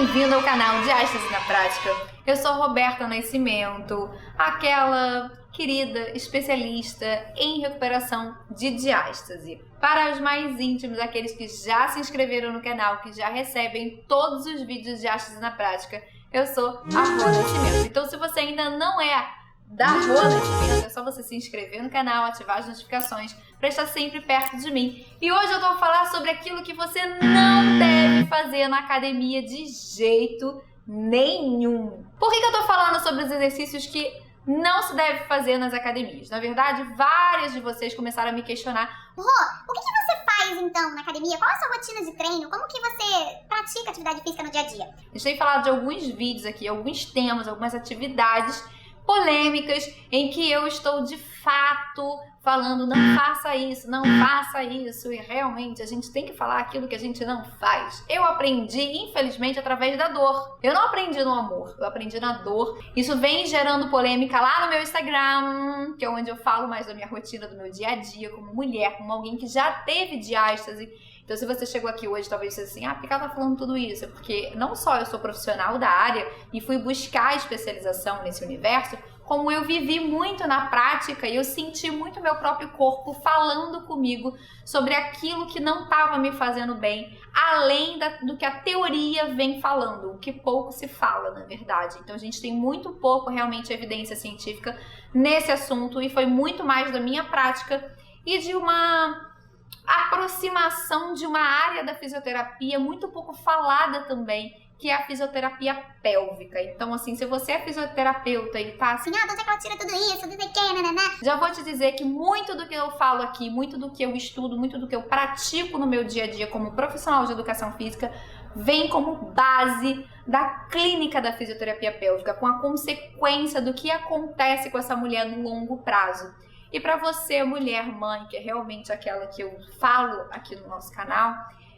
bem-vindo ao canal Diástase na Prática. Eu sou Roberta Nascimento, aquela querida especialista em recuperação de diástase. Para os mais íntimos, aqueles que já se inscreveram no canal, que já recebem todos os vídeos de Diástase na Prática, eu sou a Rô Nascimento. Então, se você ainda não é da Rô Nascimento, é só você se inscrever no canal, ativar as notificações para estar sempre perto de mim. E hoje eu vou falar sobre aquilo que você não deve fazer na academia de jeito nenhum. Por que eu tô falando sobre os exercícios que não se deve fazer nas academias? Na verdade, várias de vocês começaram a me questionar: Rô, o que você faz então na academia? Qual é a sua rotina de treino? Como que você pratica atividade física no dia a dia? A gente tem falado de alguns vídeos aqui, alguns temas, algumas atividades polêmicas em que eu estou de fato falando não faça isso, não faça isso, e realmente a gente tem que falar aquilo que a gente não faz. Eu aprendi, infelizmente, através da dor. Eu não aprendi no amor, eu aprendi na dor. Isso vem gerando polêmica lá no meu Instagram, que é onde eu falo mais da minha rotina, do meu dia a dia, como mulher, como alguém que já teve diástase. Então, se você chegou aqui hoje, talvez você assim, por que ela tá falando tudo isso? É porque não só eu sou profissional da área e fui buscar especialização nesse universo, como eu vivi muito na prática e eu senti muito meu próprio corpo falando comigo sobre aquilo que não estava me fazendo bem, além do que a teoria vem falando, o que pouco se fala, na verdade. Então, a gente tem muito pouco, realmente, evidência científica nesse assunto e foi muito mais da minha prática e de uma aproximação de uma área da fisioterapia muito pouco falada também, que é a fisioterapia pélvica. Então, assim, se você é fisioterapeuta e tá assim, de onde é que ela tira tudo isso, não sei o que, nananá. Já vou te dizer que muito do que eu falo aqui, muito do que eu estudo, muito do que eu pratico no meu dia a dia como profissional de educação física, vem como base da clínica da fisioterapia pélvica, com a consequência do que acontece com essa mulher no longo prazo. E para você, mulher, mãe, que é realmente aquela que eu falo aqui no nosso canal,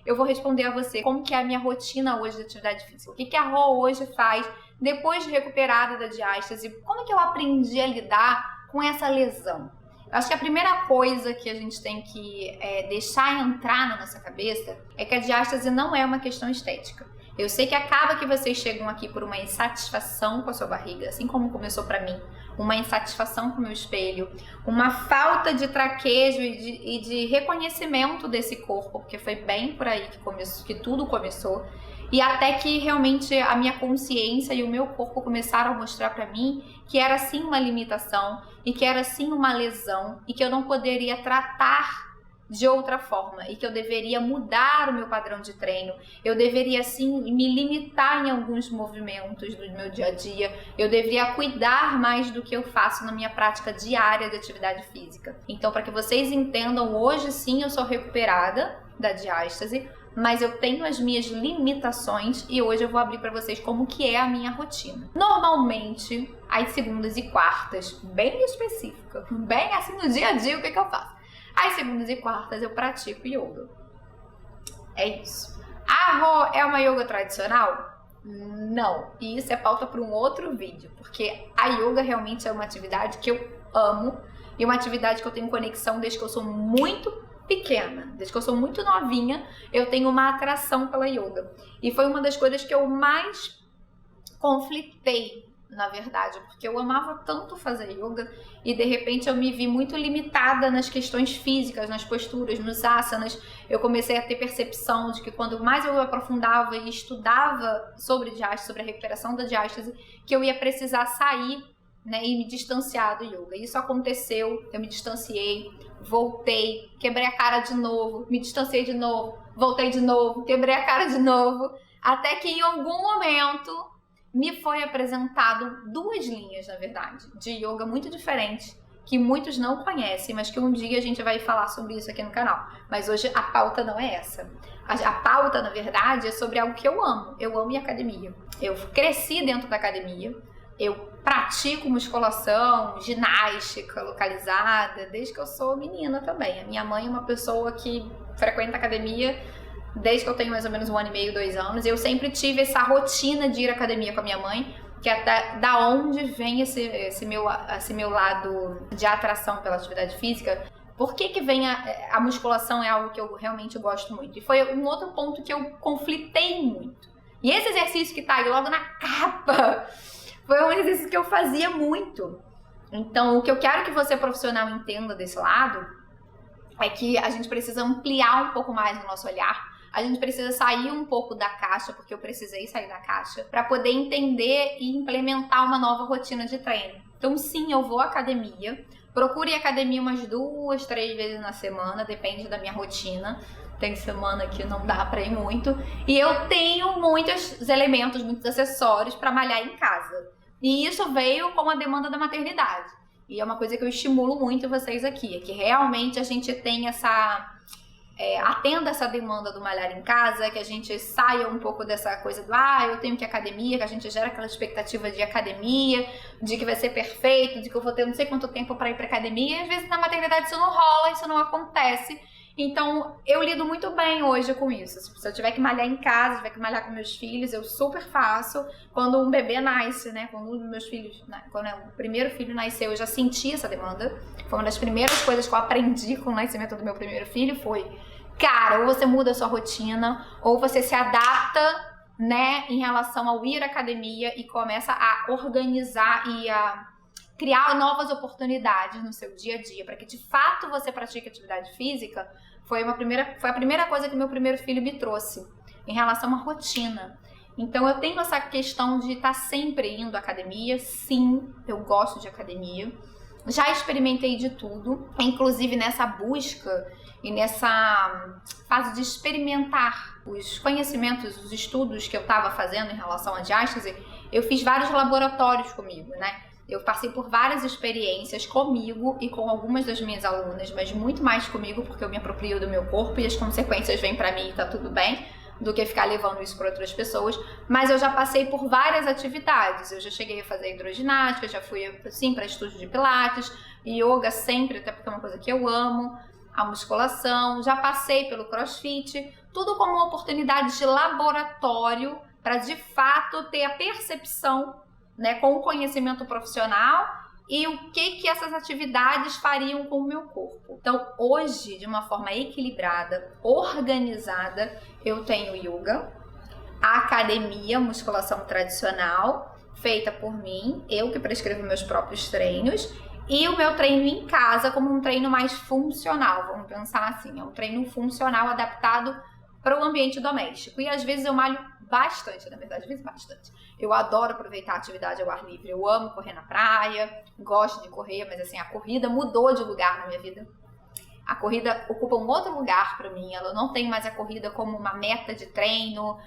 eu vou responder a você como que é a minha rotina hoje de atividade física. O que a Rô hoje faz depois de recuperada da diástase, como que eu aprendi a lidar com essa lesão. Eu acho que a primeira coisa que a gente tem que deixar entrar na nossa cabeça é que a diástase não é uma questão estética. Eu sei que acaba que vocês chegam aqui por uma insatisfação com a sua barriga, assim como começou pra mim, uma insatisfação com o meu espelho, uma falta de traquejo e de reconhecimento desse corpo, porque foi bem por aí que tudo começou, e até que realmente a minha consciência e o meu corpo começaram a mostrar pra mim que era sim uma limitação e que era sim uma lesão e que eu não poderia tratar de outra forma e que eu deveria mudar o meu padrão de treino, eu deveria sim me limitar em alguns movimentos do meu dia a dia, eu deveria cuidar mais do que eu faço na minha prática diária de atividade física. Então, para que vocês entendam, hoje sim eu sou recuperada da diástase, mas eu tenho as minhas limitações e hoje eu vou abrir para vocês como que é a minha rotina. Normalmente, às segundas e quartas, bem específica, bem assim no dia a dia, o que eu faço? Às segundas e quartas eu pratico yoga. É isso. A Rô é uma yoga tradicional? Não. E isso é pauta para um outro vídeo, porque a yoga realmente é uma atividade que eu amo e uma atividade que eu tenho conexão desde que eu sou muito pequena, desde que eu sou muito novinha, eu tenho uma atração pela yoga. E foi uma das coisas que eu mais conflitei, na verdade, porque eu amava tanto fazer yoga e de repente eu me vi muito limitada nas questões físicas, nas posturas, nos asanas. Eu comecei a ter percepção de que quanto mais eu aprofundava e estudava sobre diástase, sobre a recuperação da diástase, que eu ia precisar sair, né, e me distanciar do yoga. Isso aconteceu, eu me distanciei, voltei, quebrei a cara de novo, me distanciei de novo, voltei de novo, quebrei a cara de novo, até que em algum momento me foi apresentado duas linhas, na verdade, de yoga muito diferentes, que muitos não conhecem, mas que um dia a gente vai falar sobre isso aqui no canal. Mas hoje a pauta não é essa. A pauta, na verdade, é sobre algo que eu amo. Eu amo academia. Eu cresci dentro da academia. Eu pratico musculação, ginástica localizada, desde que eu sou menina também. A minha mãe é uma pessoa que frequenta academia desde que eu tenho mais ou menos 1 ano e meio, 2 anos. Eu sempre tive essa rotina de ir à academia com a minha mãe, que é da onde vem esse meu lado de atração pela atividade física. Por que vem a musculação é algo que eu realmente gosto muito. E foi um outro ponto que eu conflitei muito. E esse exercício que tá aí logo na capa foi um exercício que eu fazia muito. Então, o que eu quero que você profissional entenda desse lado é que a gente precisa ampliar um pouco mais o nosso olhar. A gente precisa sair um pouco da caixa, porque eu precisei sair da caixa, para poder entender e implementar uma nova rotina de treino. Então, sim, eu vou à academia. Procure academia umas 2, 3 vezes na semana, depende da minha rotina. Tem semana que não dá pra ir muito. E eu tenho muitos elementos, muitos acessórios para malhar em casa. E isso veio com a demanda da maternidade. E é uma coisa que eu estimulo muito vocês aqui, é que realmente a gente tem atenda essa demanda do malhar em casa, que a gente saia um pouco dessa coisa do eu tenho que ir à academia, que a gente gera aquela expectativa de academia, de que vai ser perfeito, de que eu vou ter não sei quanto tempo para ir pra academia, e às vezes na maternidade isso não rola, isso não acontece. Então, eu lido muito bem hoje com isso. Se eu tiver que malhar em casa, tiver que malhar com meus filhos, eu super faço. Quando um bebê nasce, né? Quando um dos meus filhos, quando o primeiro filho nasceu, eu já senti essa demanda. Foi uma das primeiras coisas que eu aprendi com o nascimento do meu primeiro filho, foi, cara, ou você muda a sua rotina, ou você se adapta, né, em relação ao ir à academia e começa a organizar e a criar novas oportunidades no seu dia a dia, para que de fato você pratique atividade física. Foi a primeira coisa que meu primeiro filho me trouxe em relação à rotina. Então eu tenho essa questão de estar sempre indo à academia. Sim, eu gosto de academia. Já experimentei de tudo, inclusive nessa busca e nessa fase de experimentar os conhecimentos, os estudos que eu estava fazendo em relação à diástase. Eu fiz vários laboratórios comigo, né? Eu passei por várias experiências comigo e com algumas das minhas alunas, mas muito mais comigo, porque eu me aproprio do meu corpo e as consequências vêm pra mim e tá tudo bem, do que ficar levando isso para outras pessoas. Mas eu já passei por várias atividades. Eu já cheguei a fazer hidroginástica, já fui, assim, para estúdio de pilates, yoga sempre, até porque é uma coisa que eu amo, a musculação, já passei pelo crossfit, tudo como uma oportunidade de laboratório para de fato ter a percepção, né, com o conhecimento profissional e o que essas atividades fariam com o meu corpo. Então, hoje, de uma forma equilibrada, organizada, eu tenho yoga, a academia, musculação tradicional, feita por mim, eu que prescrevo meus próprios treinos, e o meu treino em casa como um treino mais funcional, vamos pensar assim, é um treino funcional adaptado para o ambiente doméstico. E às vezes eu malho bastante, na verdade, às vezes bastante. Eu adoro aproveitar a atividade ao ar livre, eu amo correr na praia, gosto de correr, mas assim, a corrida mudou de lugar na minha vida. A corrida ocupa um outro lugar para mim, ela não tem mais a corrida como uma meta de treino.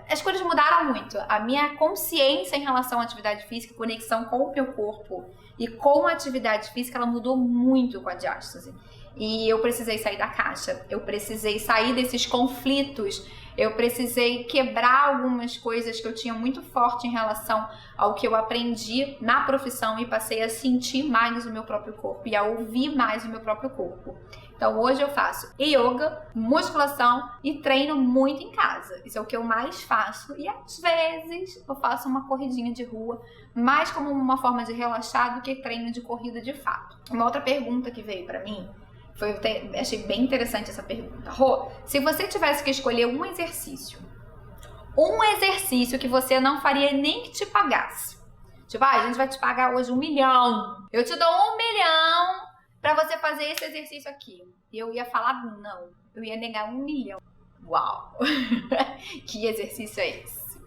As coisas mudaram muito. A minha consciência em relação à atividade física, conexão com o meu corpo e com a atividade física, ela mudou muito com a diástase. E eu precisei sair da caixa, eu precisei sair desses conflitos, eu precisei quebrar algumas coisas que eu tinha muito forte em relação ao que eu aprendi na profissão e passei a sentir mais o meu próprio corpo e a ouvir mais o meu próprio corpo. Então hoje eu faço yoga, musculação e treino muito em casa. Isso é o que eu mais faço. E às vezes eu faço uma corridinha de rua, mais como uma forma de relaxar do que treino de corrida de fato. Uma outra pergunta que veio pra mim, achei bem interessante essa pergunta. Rô, se você tivesse que escolher um exercício que você não faria nem que te pagasse. Tipo, a gente vai te pagar hoje 1 milhão. Eu te dou 1 milhão pra você fazer esse exercício aqui. E eu ia falar não. Eu ia negar 1 milhão. Uau! Que exercício é esse?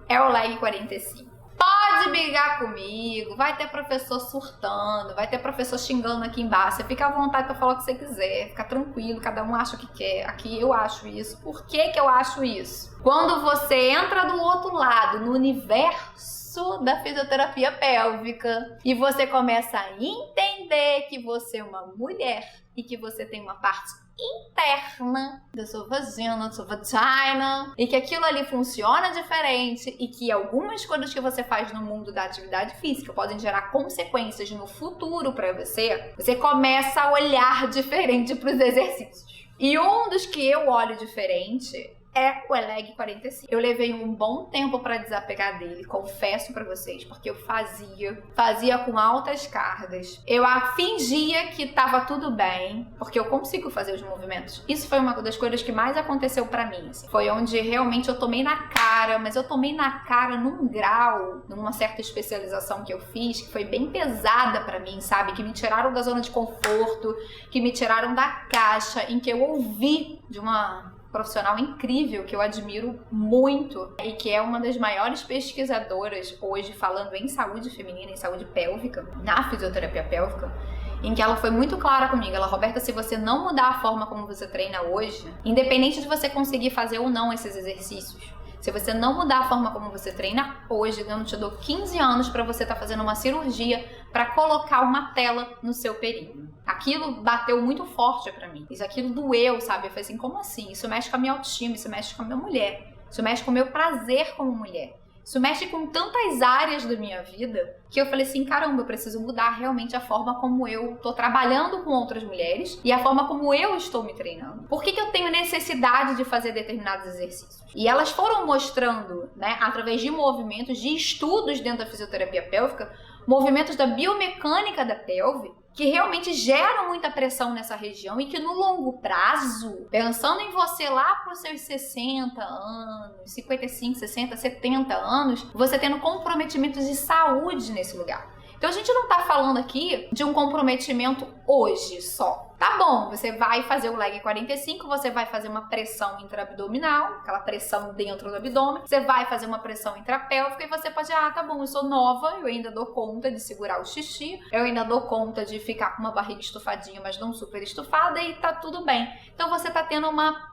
É o leg 45. Pode brigar comigo, vai ter professor surtando, vai ter professor xingando aqui embaixo. Você fica à vontade pra falar o que você quiser, fica tranquilo, cada um acha o que quer. Aqui eu acho isso. Por que que eu acho isso? Quando você entra do outro lado, no universo da fisioterapia pélvica, e você começa a entender que você é uma mulher e que você tem uma parte interna da sua vagina, da sua vagina, e que aquilo ali funciona diferente e que algumas coisas que você faz no mundo da atividade física podem gerar consequências no futuro para você, você começa a olhar diferente para os exercícios. E um dos que eu olho diferente é o Eleg 45. Eu levei um bom tempo pra desapegar dele, confesso pra vocês, porque eu fazia com altas cargas. Eu fingia que tava tudo bem, porque eu consigo fazer os movimentos. Isso foi uma das coisas que mais aconteceu pra mim, assim. Foi onde realmente eu tomei na cara, mas eu tomei na cara num grau, numa certa especialização que eu fiz, que foi bem pesada pra mim, sabe? Que me tiraram da zona de conforto, que me tiraram da caixa, em que eu ouvi de uma profissional incrível que eu admiro muito e que é uma das maiores pesquisadoras hoje falando em saúde feminina, em saúde pélvica, na fisioterapia pélvica, em que ela foi muito clara comigo. Ela: Roberta, se você não mudar a forma como você treina hoje, independente de você conseguir fazer ou não esses exercícios, se você não mudar a forma como você treina hoje, eu não te dou 15 anos pra você estar fazendo uma cirurgia pra colocar uma tela no seu períneo. Aquilo bateu muito forte pra mim. Aquilo doeu, sabe? Eu falei assim, como assim? Isso mexe com a minha autoestima, isso mexe com a minha mulher, isso mexe com o meu prazer como mulher. Isso mexe com tantas áreas da minha vida que eu falei assim, caramba, eu preciso mudar realmente a forma como eu tô trabalhando com outras mulheres e a forma como eu estou me treinando. Por que eu tenho necessidade de fazer determinados exercícios? E elas foram mostrando, né, através de movimentos, de estudos dentro da fisioterapia pélvica, movimentos da biomecânica da pelve, que realmente geram muita pressão nessa região e que no longo prazo, pensando em você lá para os seus 60 anos, 55, 60, 70 anos, você tendo comprometimentos de saúde nesse lugar. Então a gente não tá falando aqui de um comprometimento hoje só. Tá bom, você vai fazer o leg 45, você vai fazer uma pressão intraabdominal, aquela pressão dentro do abdômen, você vai fazer uma pressão intrapélvica e você pode, tá bom, eu sou nova, eu ainda dou conta de segurar o xixi, eu ainda dou conta de ficar com uma barriga estufadinha, mas não super estufada e tá tudo bem. Então você tá tendo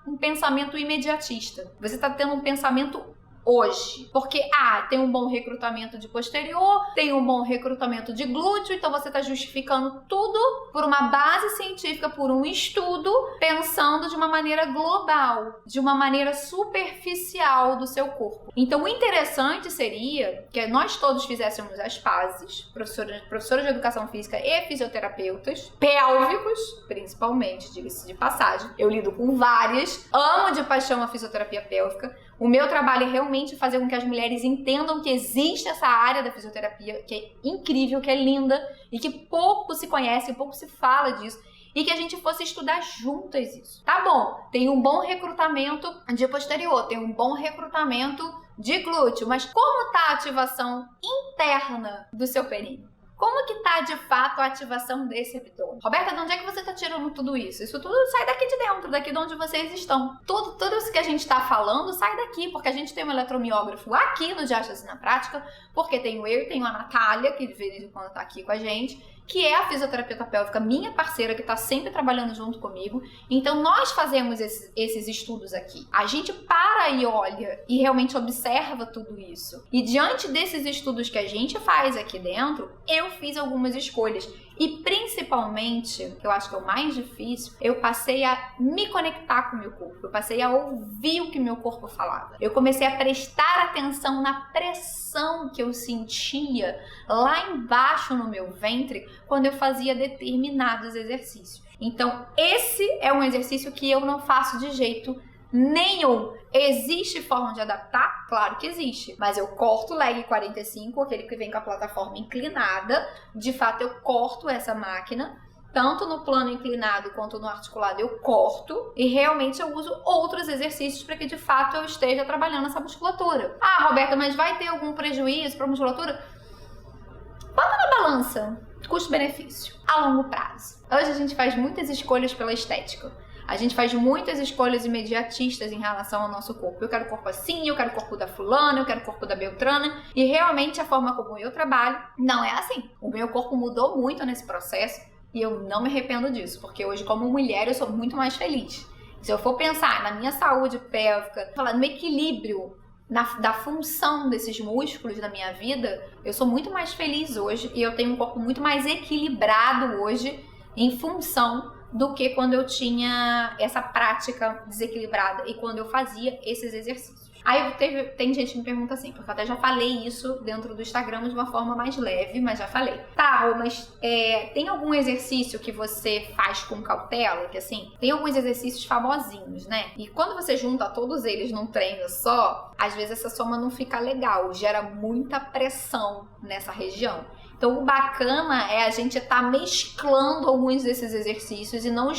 um pensamento imediatista, você tá tendo um pensamento hoje, porque tem um bom recrutamento de posterior, tem um bom recrutamento de glúteo, então você está justificando tudo por uma base científica, por um estudo, pensando de uma maneira global, de uma maneira superficial do seu corpo. Então o interessante seria que nós todos fizéssemos as pazes, professores de educação física e fisioterapeutas, pélvicos, principalmente, diga-se de passagem. Eu lido com várias, amo de paixão a fisioterapia pélvica. O meu trabalho é realmente fazer com que as mulheres entendam que existe essa área da fisioterapia, que é incrível, que é linda e que pouco se conhece, pouco se fala disso. E que a gente fosse estudar juntas isso. Tá bom, tem um bom recrutamento de posterior, tem um bom recrutamento de glúteo, mas como tá a ativação interna do seu períneo? Como que tá de fato a ativação desse abdômen? Roberta, de onde é que você tá tirando tudo isso? Isso tudo sai daqui de dentro, daqui de onde vocês estão. Tudo isso que a gente tá falando sai daqui, porque a gente tem um eletromiógrafo aqui no Diástase na Prática, porque tenho eu e tenho a Natália, que de vez em quando tá aqui com a gente, que é a fisioterapeuta pélvica, minha parceira, que tá sempre trabalhando junto comigo. Então nós fazemos esses estudos aqui. A gente para e olha e realmente observa tudo isso. E diante desses estudos que a gente faz aqui dentro, eu fiz algumas escolhas. E principalmente, que eu acho que é o mais difícil, eu passei a me conectar com o meu corpo. Eu passei a ouvir o que meu corpo falava. Eu comecei a prestar atenção na pressão que eu sentia lá embaixo no meu ventre quando eu fazia determinados exercícios. Então, esse é um exercício que eu não faço de jeito nenhum. Existe forma de adaptar? Claro que existe. Mas eu corto o leg 45, aquele que vem com a plataforma inclinada. De fato, eu corto essa máquina. Tanto no plano inclinado quanto no articulado eu corto. E realmente eu uso outros exercícios para que de fato eu esteja trabalhando essa musculatura. Roberta, mas vai ter algum prejuízo para a musculatura? Bota na balança. Custo-benefício. A longo prazo. Hoje a gente faz muitas escolhas pela estética. A gente faz muitas escolhas imediatistas em relação ao nosso corpo. Eu quero o corpo assim, eu quero o corpo da fulana, eu quero o corpo da beltrana. E realmente a forma como eu trabalho não é assim. O meu corpo mudou muito nesse processo e eu não me arrependo disso. Porque hoje, como mulher, eu sou muito mais feliz. Se eu for pensar na minha saúde pélvica, falar no equilíbrio da função desses músculos da minha vida, eu sou muito mais feliz hoje e eu tenho um corpo muito mais equilibrado hoje em função do que quando eu tinha essa prática desequilibrada e quando eu fazia esses exercícios. Aí tem gente que me pergunta assim, porque eu até já falei isso dentro do Instagram de uma forma mais leve, mas já falei. Tá, Rô, mas tem algum exercício que você faz com cautela? Que assim, tem alguns exercícios famosinhos, né? E quando você junta todos eles num treino só, às vezes essa soma não fica legal, gera muita pressão nessa região. Então, o bacana é a gente estar mesclando alguns desses exercícios e não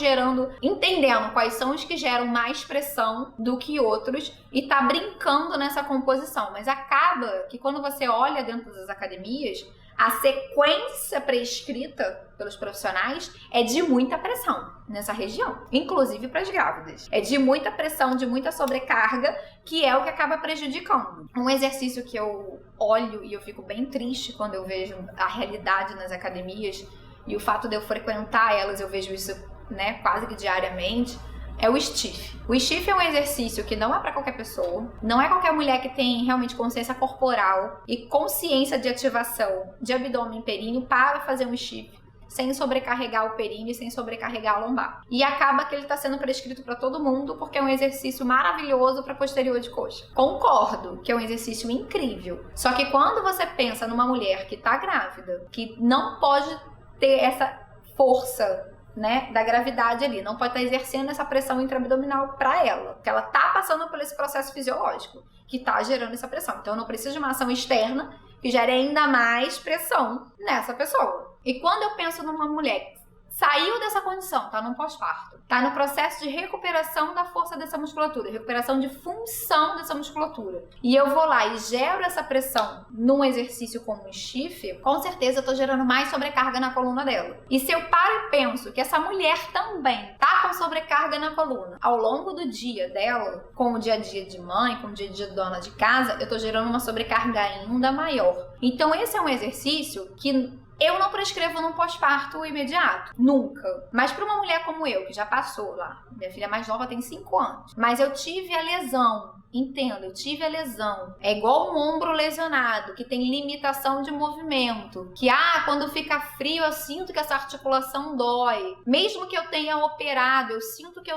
entendendo quais são os que geram mais pressão do que outros e tá brincando nessa composição. Mas acaba que quando você olha dentro das academias, a sequência prescrita pelos profissionais é de muita pressão nessa região, inclusive para as grávidas. É de muita pressão, de muita sobrecarga, que é o que acaba prejudicando. Um exercício que eu olho e eu fico bem triste quando eu vejo a realidade nas academias e o fato de eu frequentar elas, eu vejo isso, né, quase que diariamente, é o stiff. O stiff é um exercício que não é para qualquer pessoa, não é qualquer mulher que tem realmente consciência corporal e consciência de ativação de abdômen e períneo para fazer um stiff, sem sobrecarregar o períneo e sem sobrecarregar a lombar. E acaba que ele está sendo prescrito para todo mundo porque é um exercício maravilhoso para posterior de coxa. Concordo que é um exercício incrível. Só que quando você pensa numa mulher que está grávida, que não pode ter essa força, né, da gravidade ali, não pode estar exercendo essa pressão intraabdominal para ela, porque ela tá passando por esse processo fisiológico que tá gerando essa pressão. Então eu não preciso de uma ação externa que gere ainda mais pressão nessa pessoa. E quando eu penso numa mulher que saiu dessa condição, tá no pós-parto, tá no processo de recuperação da força dessa musculatura, recuperação de função dessa musculatura, e eu vou lá e gero essa pressão num exercício como um stiff, com certeza eu tô gerando mais sobrecarga na coluna dela. E se eu paro e penso que essa mulher também tá com sobrecarga na coluna ao longo do dia dela, com o dia a dia de mãe, com o dia a dia de dona de casa, eu tô gerando uma sobrecarga ainda maior. Então esse é um exercício que eu não prescrevo num pós-parto imediato, nunca. Mas para uma mulher como eu, que já passou lá, minha filha mais nova tem 5 anos, mas eu tive a lesão, entenda, eu tive a lesão. É igual um ombro lesionado, que tem limitação de movimento, que quando fica frio eu sinto que essa articulação dói. Mesmo que eu tenha operado, eu sinto que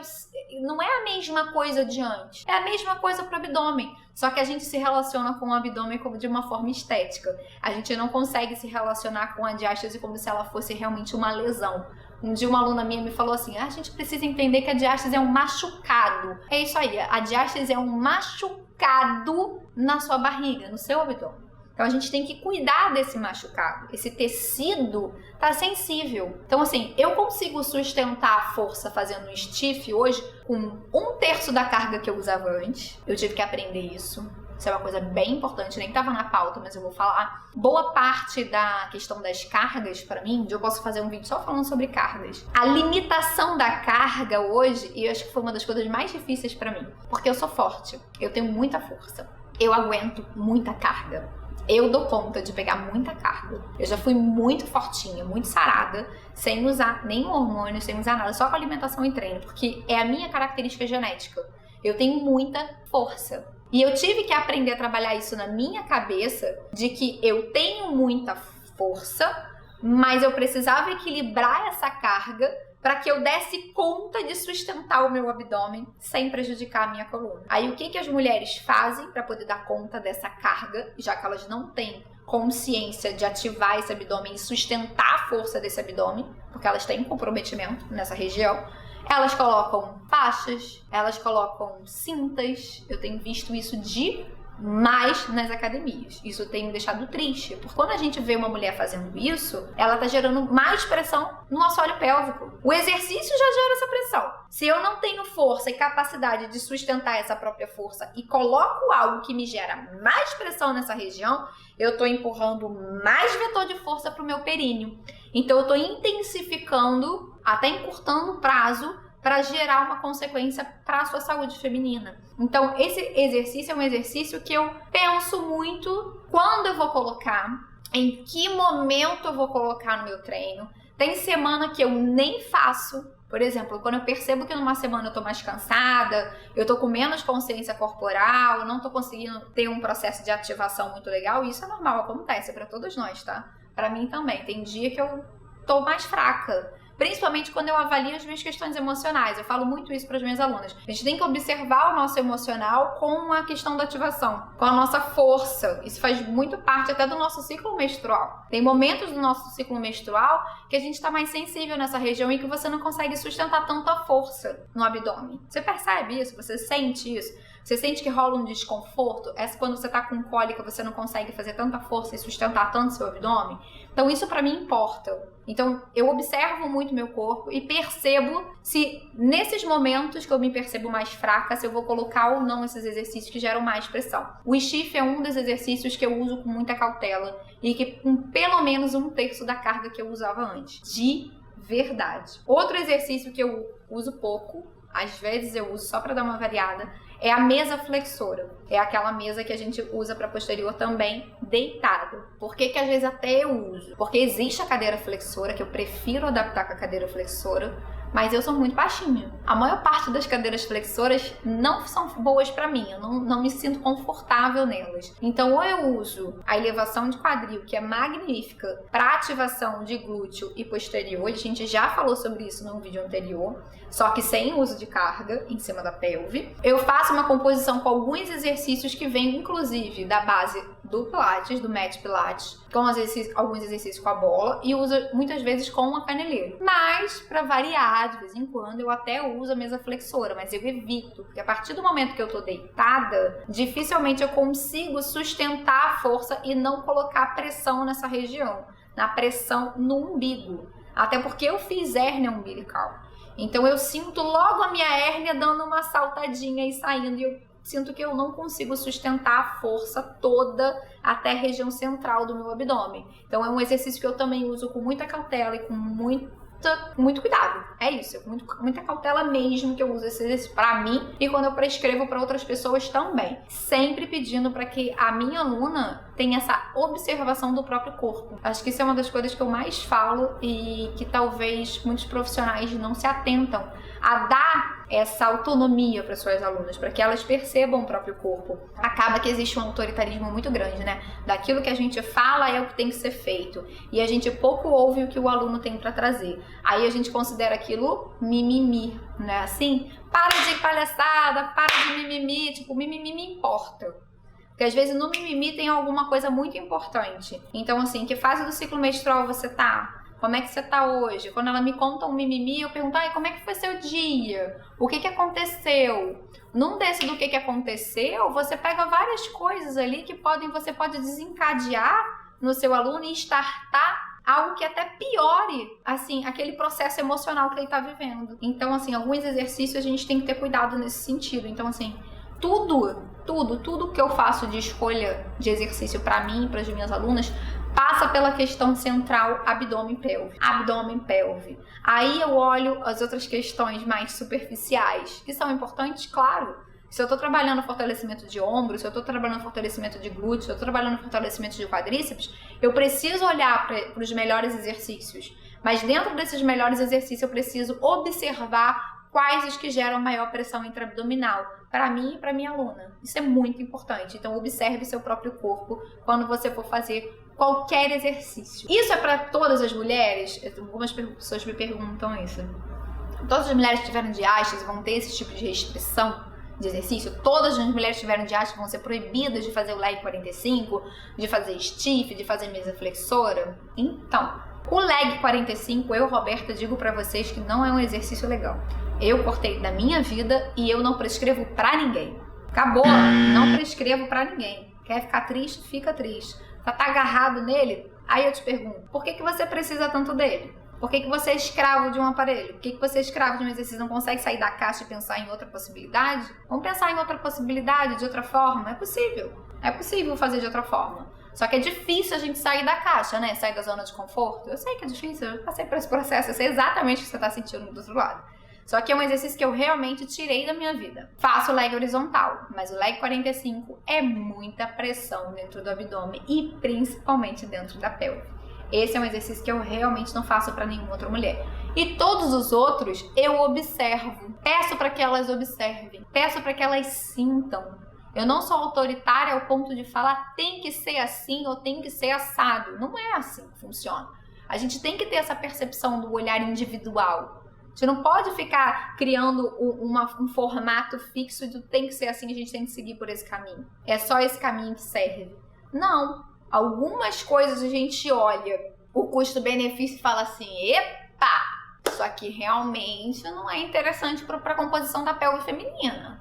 não é a mesma coisa de antes, é a mesma coisa pro abdômen. Só que a gente se relaciona com o abdômen como de uma forma estética. A gente não consegue se relacionar com a diástase como se ela fosse realmente uma lesão. Um dia uma aluna minha me falou assim, a gente precisa entender que a diástase é um machucado. É isso aí, a diástase é um machucado na sua barriga, no seu abdômen. Então a gente tem que cuidar desse machucado. Esse tecido tá sensível. Então assim, eu consigo sustentar a força fazendo um stiff hoje com 1/3 da carga que eu usava antes. Eu tive que aprender isso. Isso é uma coisa bem importante, nem estava na pauta, mas eu vou falar. Boa parte da questão das cargas, para mim, eu posso fazer um vídeo só falando sobre cargas. A limitação da carga hoje, e eu acho que foi uma das coisas mais difíceis para mim, porque eu sou forte, eu tenho muita força, eu aguento muita carga. Eu dou conta de pegar muita carga. Eu já fui muito fortinha, muito sarada, sem usar nenhum hormônio, sem usar nada, só com alimentação e treino, porque é a minha característica genética. Eu tenho muita força. E eu tive que aprender a trabalhar isso na minha cabeça, de que eu tenho muita força, mas eu precisava equilibrar essa carga para que eu desse conta de sustentar o meu abdômen sem prejudicar a minha coluna. Aí o que as mulheres fazem para poder dar conta dessa carga, já que elas não têm consciência de ativar esse abdômen e sustentar a força desse abdômen, porque elas têm comprometimento nessa região? Elas colocam faixas, elas colocam cintas. Eu tenho visto isso demais nas academias. Isso tem me deixado triste, porque quando a gente vê uma mulher fazendo isso, ela tá gerando mais pressão no assoalho pélvico. O exercício já gera essa pressão. Se eu não tenho força e capacidade de sustentar essa própria força e coloco algo que me gera mais pressão nessa região, eu tô empurrando mais vetor de força pro meu períneo. Então eu tô intensificando, até encurtando o prazo para gerar uma consequência para a sua saúde feminina. Então, esse exercício é um exercício que eu penso muito quando eu vou colocar, em que momento eu vou colocar no meu treino. Tem semana que eu nem faço. Por exemplo, quando eu percebo que numa semana eu tô mais cansada, eu tô com menos consciência corporal, não tô conseguindo ter um processo de ativação muito legal, isso é normal, acontece para todos nós, tá? Para mim também. Tem dia que eu tô mais fraca. principalmente quando eu avalio as minhas questões emocionais. Eu falo muito isso para as minhas alunas. A gente tem que observar o nosso emocional com a questão da ativação, com a nossa força. Isso faz muito parte até do nosso ciclo menstrual. Tem momentos do nosso ciclo menstrual que a gente está mais sensível nessa região e que você não consegue sustentar tanta força no abdômen. Você percebe isso? Você sente isso? Você sente que rola um desconforto? É quando você tá com cólica, você não consegue fazer tanta força e sustentar tanto seu abdômen? Então isso pra mim importa. Então eu observo muito meu corpo e percebo se nesses momentos que eu me percebo mais fraca, se eu vou colocar ou não esses exercícios que geram mais pressão. O stiff é um dos exercícios que eu uso com muita cautela e que com pelo menos 1/3 da carga que eu usava antes. De verdade. Outro exercício que eu uso pouco, às vezes eu uso só pra dar uma variada, é a mesa flexora. É aquela mesa que a gente usa para posterior também deitado. Por que às vezes até eu uso? Porque existe a cadeira flexora, que eu prefiro adaptar com a cadeira flexora, mas eu sou muito baixinha. A maior parte das cadeiras flexoras não são boas para mim, eu não me sinto confortável nelas. Então ou eu uso a elevação de quadril, que é magnífica para ativação de glúteo e posterior, a gente já falou sobre isso num vídeo anterior, só que sem uso de carga em cima da pelve. Eu faço uma composição com alguns exercícios que vêm inclusive da base do Pilates, do Mat Pilates, com alguns exercícios com a bola e uso muitas vezes com a caneleira. Mas, para variar, de vez em quando, eu até uso a mesa flexora, mas eu evito, porque a partir do momento que eu tô deitada, dificilmente eu consigo sustentar a força e não colocar pressão nessa região, na pressão no umbigo. Até porque eu fiz hérnia umbilical. Então eu sinto logo a minha hérnia dando uma saltadinha e saindo, e eu sinto que eu não consigo sustentar a força toda até a região central do meu abdômen. Então é um exercício que eu também uso com muita cautela e com muito cuidado. É isso, com muita cautela mesmo que eu uso esse exercício pra mim e quando eu prescrevo para outras pessoas também. Sempre pedindo para que a minha aluna tenha essa observação do próprio corpo. Acho que isso é uma das coisas que eu mais falo e que talvez muitos profissionais não se atentam a dar essa autonomia para suas alunas, para que elas percebam o próprio corpo. Acaba que existe um autoritarismo muito grande, né? Daquilo que a gente fala é o que tem que ser feito e a gente pouco ouve o que o aluno tem para trazer. Aí a gente considera aquilo mimimi, né? Assim, para de palhaçada, para de mimimi, tipo, mimimi me importa. Porque às vezes no mimimi tem alguma coisa muito importante. Então assim, que fase do ciclo menstrual você tá? Como é que você tá hoje? Quando ela me conta um mimimi, eu pergunto, como é que foi seu dia? O que aconteceu? Num desse do que aconteceu, você pega várias coisas ali que você pode desencadear no seu aluno e startar algo que até piore, assim, aquele processo emocional que ele tá vivendo. Então, assim, alguns exercícios a gente tem que ter cuidado nesse sentido. Então, assim, tudo que eu faço de escolha de exercício para mim e para as minhas alunas passa pela questão central abdômen-pelve. Abdômen-pelve. Aí eu olho as outras questões mais superficiais, que são importantes, claro. Se eu tô trabalhando fortalecimento de ombro, se eu tô trabalhando fortalecimento de glúteo, se eu tô trabalhando fortalecimento de quadríceps, eu preciso olhar para os melhores exercícios. Mas dentro desses melhores exercícios eu preciso observar quais os que geram maior pressão intraabdominal para mim e para minha aluna. Isso é muito importante. Então observe seu próprio corpo quando você for fazer qualquer exercício. Isso é para todas as mulheres? Algumas pessoas me perguntam isso. Todas as mulheres que tiveram diástase vão ter esse tipo de restrição de exercício? Todas as mulheres que tiveram diástase vão ser proibidas de fazer o leg 45, de fazer stiff, de fazer mesa flexora? Então, o leg 45, eu, Roberta, digo para vocês que não é um exercício legal. Eu cortei da minha vida e eu não prescrevo pra ninguém. Acabou, não prescrevo pra ninguém. Quer ficar triste? Fica triste. Tá agarrado nele? Aí eu te pergunto, por que você precisa tanto dele? Por que você é escravo de um aparelho? Por que você é escravo de um exercício e não consegue sair da caixa e pensar em outra possibilidade? Vamos pensar em outra possibilidade, de outra forma? É possível. É possível fazer de outra forma. Só que é difícil a gente sair da caixa, né? Sair da zona de conforto. Eu sei que é difícil, eu passei por esse processo, eu sei exatamente o que você tá sentindo do outro lado. Só que é um exercício que eu realmente tirei da minha vida. Faço o leg horizontal, mas o leg 45 é muita pressão dentro do abdômen e principalmente dentro da pelve. Esse é um exercício que eu realmente não faço para nenhuma outra mulher. E todos os outros eu observo. Peço para que elas observem. Peço para que elas sintam. Eu não sou autoritária ao ponto de falar tem que ser assim ou tem que ser assado. Não é assim que funciona. A gente tem que ter essa percepção do olhar individual. A gente não pode ficar criando um formato fixo de tem que ser assim, a gente tem que seguir por esse caminho. É só esse caminho que serve. Não. Algumas coisas a gente olha o custo-benefício e fala assim, epa, isso aqui realmente não é interessante para a composição da pelve feminina.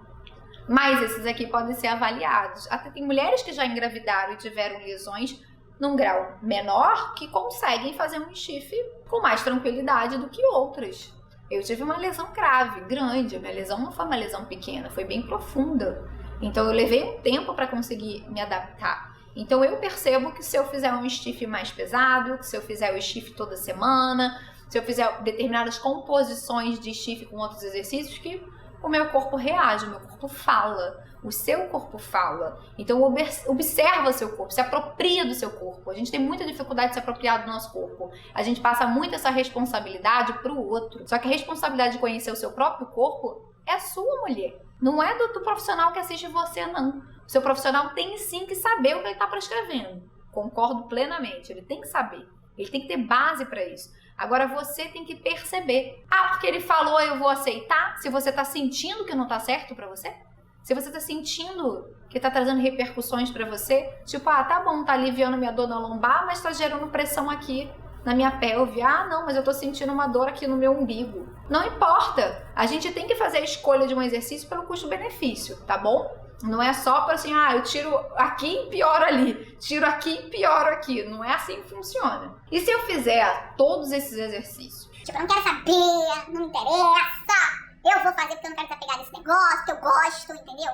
Mas esses aqui podem ser avaliados. Até tem mulheres que já engravidaram e tiveram lesões num grau menor que conseguem fazer um stiff com mais tranquilidade do que outras. Eu tive uma lesão grave, grande. A minha lesão não foi uma lesão pequena, foi bem profunda. Então eu levei um tempo para conseguir me adaptar. Então eu percebo que se eu fizer um stiff mais pesado, que se eu fizer o stiff toda semana, se eu fizer determinadas composições de stiff com outros exercícios, que o meu corpo reage, o meu corpo fala, o seu corpo fala. Então observa seu corpo, se apropria do seu corpo. A gente tem muita dificuldade de se apropriar do nosso corpo. A gente passa muito essa responsabilidade pro outro. Só que a responsabilidade de conhecer o seu próprio corpo é sua, mulher. Não é do profissional que assiste você, não. O seu profissional tem sim que saber o que ele está prescrevendo. Concordo plenamente, ele tem que saber. Ele tem que ter base para isso. Agora você tem que perceber. Ah, porque ele falou, eu vou aceitar? Se você tá sentindo que não tá certo pra você? Se você tá sentindo que tá trazendo repercussões pra você, tipo, ah, tá bom, tá aliviando minha dor na lombar, mas tá gerando pressão aqui na minha pelve. Ah, não, mas eu tô sentindo uma dor aqui no meu umbigo. Não importa. A gente tem que fazer a escolha de um exercício pelo custo-benefício, tá bom? Não é só para assim, eu tiro aqui e pioro ali, tiro aqui e pioro aqui. Não é assim que funciona. E se eu fizer todos esses exercícios? Tipo, eu não quero saber, não me interessa. Eu vou fazer porque eu não quero estar pegada nesse negócio, que eu gosto, entendeu?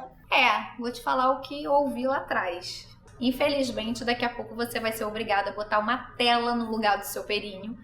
Vou te falar o que eu ouvi lá atrás. Infelizmente, daqui a pouco você vai ser obrigada a botar uma tela no lugar do seu períneo,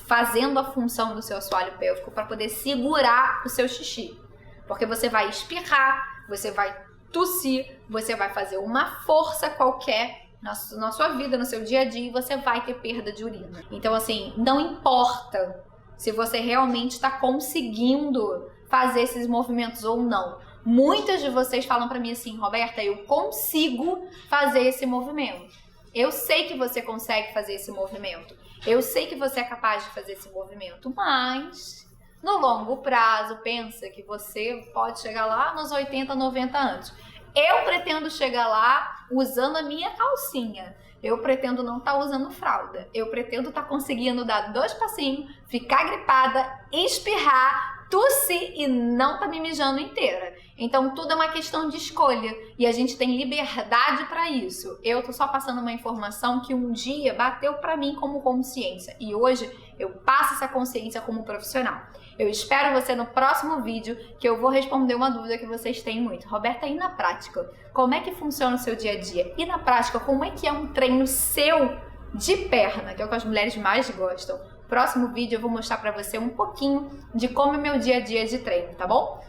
fazendo a função do seu assoalho pélvico para poder segurar o seu xixi. Porque você vai espirrar, você vai tossir, você vai fazer uma força qualquer na sua vida, no seu dia a dia, e você vai ter perda de urina. Então, assim, não importa se você realmente está conseguindo fazer esses movimentos ou não. Muitas de vocês falam pra mim assim, Roberta, eu consigo fazer esse movimento. Eu sei que você consegue fazer esse movimento. Eu sei que você é capaz de fazer esse movimento, mas no longo prazo, pensa que você pode chegar lá nos 80, 90 anos. Eu pretendo chegar lá usando a minha calcinha. Eu pretendo não estar usando fralda. Eu pretendo estar conseguindo dar 2 passinhos, ficar gripada, espirrar, tossir e não estar me mijando inteira. Então tudo é uma questão de escolha e a gente tem liberdade para isso. Eu tô só passando uma informação que um dia bateu para mim como consciência e hoje eu passo essa consciência como profissional. Eu espero você no próximo vídeo que eu vou responder uma dúvida que vocês têm muito. Roberta, e na prática? Como é que funciona o seu dia a dia? E na prática, como é que é um treino seu de perna, que é o que as mulheres mais gostam? Próximo vídeo eu vou mostrar pra você um pouquinho de como é meu dia a dia de treino, tá bom?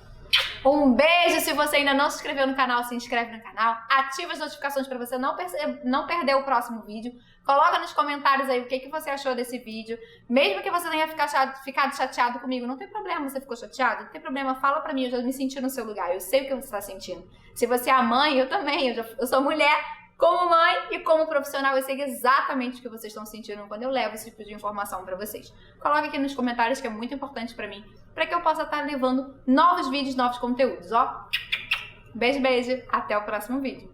Um beijo! Se você ainda não se inscreveu no canal, se inscreve no canal, ativa as notificações para você não perder o próximo vídeo. Coloca nos comentários aí o que você achou desse vídeo. Mesmo que você tenha ficado chateado comigo, não tem problema, você ficou chateado? Não tem problema, fala pra mim, eu já me senti no seu lugar, eu sei o que você está sentindo. Se você é a mãe, eu também, eu sou mulher, como mãe e como profissional, eu sei exatamente o que vocês estão sentindo quando eu levo esse tipo de informação pra vocês. Coloca aqui nos comentários que é muito importante pra mim, pra que eu possa estar levando novos vídeos, novos conteúdos, ó. Beijo, beijo, até o próximo vídeo.